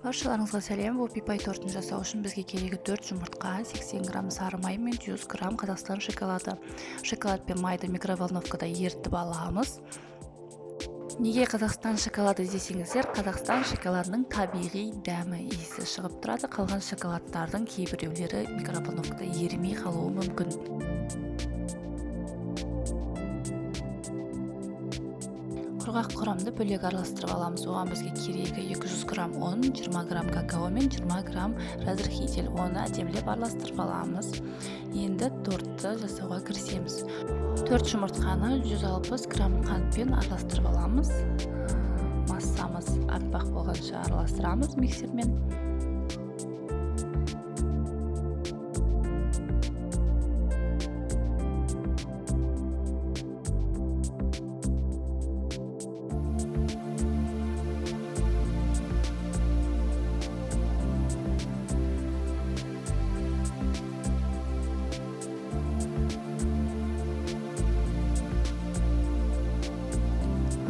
Баршаларыңызға сәлем. Бұл пипай тортын жасау үшін бізге керегі 4 жұмыртқа, 80 грамм сары май мен 100 грамм Қазақстан шоколады. Шоколад пен майды микроволновкада ерітіп аламыз. Неге Қазақстан шоколады десеңіздер, Қазақстан шоколадының табиғи дәмі иісі шығып тұрады. Қалған шоколадтардың кейбіреулері микроволновкада ерімей қалуы мүмкін. Құрғақ құрамды бөлек араластырып аламыз. Оған бізге керегі 200 грамм ұн, 20 грамм какао мен 20 грамм разрыхитель. Оны әдемілеп араластырып аламыз. Енді тортты жасауға кірісеміз. 4 жұмыртқаны 160 грамм қантпен араластырып аламыз. Массамыз аппақ болғанша араластырамыз миксермен.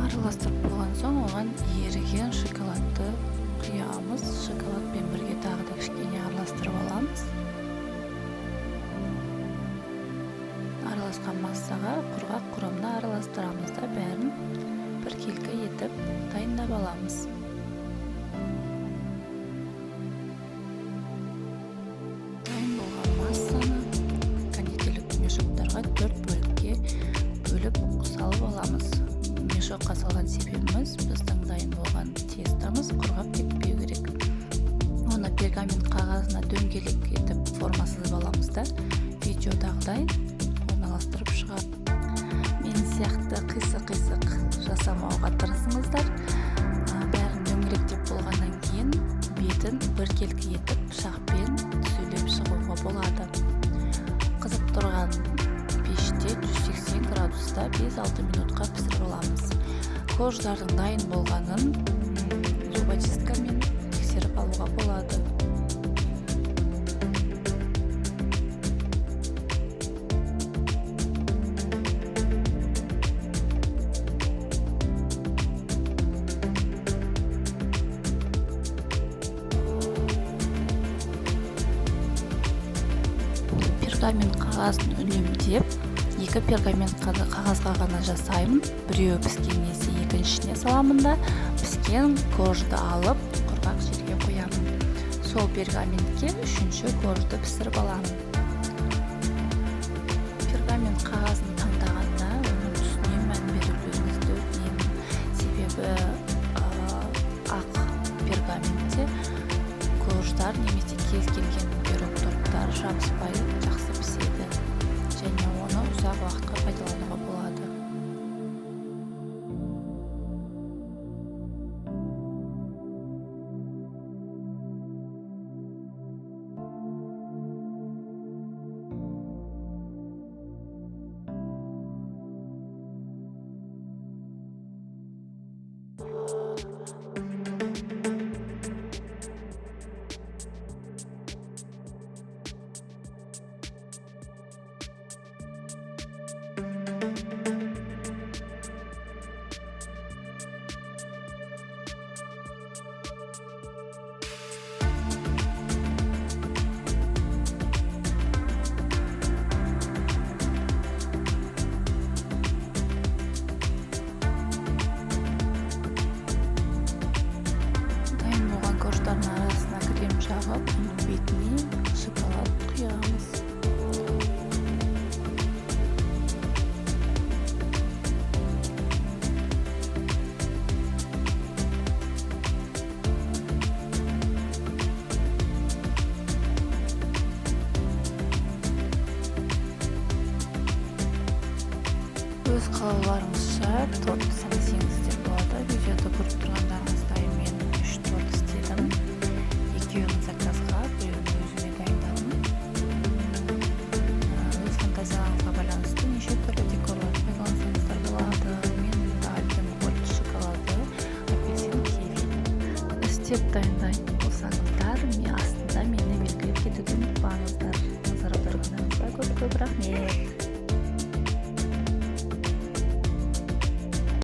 Араластырып болған соң оған еріген шоколадты құямыз. Шоколадпен бірге тағы да кішкене араластырып аламыз. Араласқан массаға құрғақ құрамды араластырамыз да бәрін біркелкі етіп дайындап аламыз. Дайын болған массаны кондитерлік мешоктарға 4 бөлікке бөліп салып аламыз. Мешокқа салған себебіміз біздің дайын болған тестамыз құрғап кетпеу керек. Оны пергамент қағазына дөңгелек етіп форма сызып аламыз да видеодағыдай орналастырып шығады. Мен сияқты қисық-қисық жасамауға тырысыңыздар. Бәрін дөңгелектеп болғаннан кейін бетін біркелкі етіп пышақпен түзелеп шығуға болады. Қызып тұрған пеште 180 градуста 5-6 минутқа пісіріп аламыз. Корждардың дайын болғанын зубочисткамен тексеріп алуға болады. Пергамент қағазын үнемдеп, 2 пергамент қағазға ғана жасаймын. Біреуі піскеннен соң екіншісіне саламын да, піскен коржды алып, құрғақ жерге қоямын. Сол пергаментке үшінші коржды пісіріп аламын. Пергамент қағазын таңдағанда оның түсіне мән беріп өзіңізді өтінемін. Себебі ақ пергаментте корждар немесе кез келген пирог торттар жабыспай жақсы піседі және оны ұзақ уақытқа пайдалануға болады. Арасына крем жағып, оның бетіне шоколад құямыз. Өз қалауларыңызша торт салсаңыздар болады. Видеода көріп тұрғандарыңыздай мен 3 торт істедім. Екеуін заказға, біреуін өзіме дайындадым. Өз фантазияларыңызға байланысты неше түрлі декорлар пайдалансаңыздар болады. Мен альпен шоколады, апельсин, киви істеп дайындайтын болсаңыздар, астында мені белгілеп кетуді ұмытпаңыздар. Назар аударғандарыңызға көп рахмет.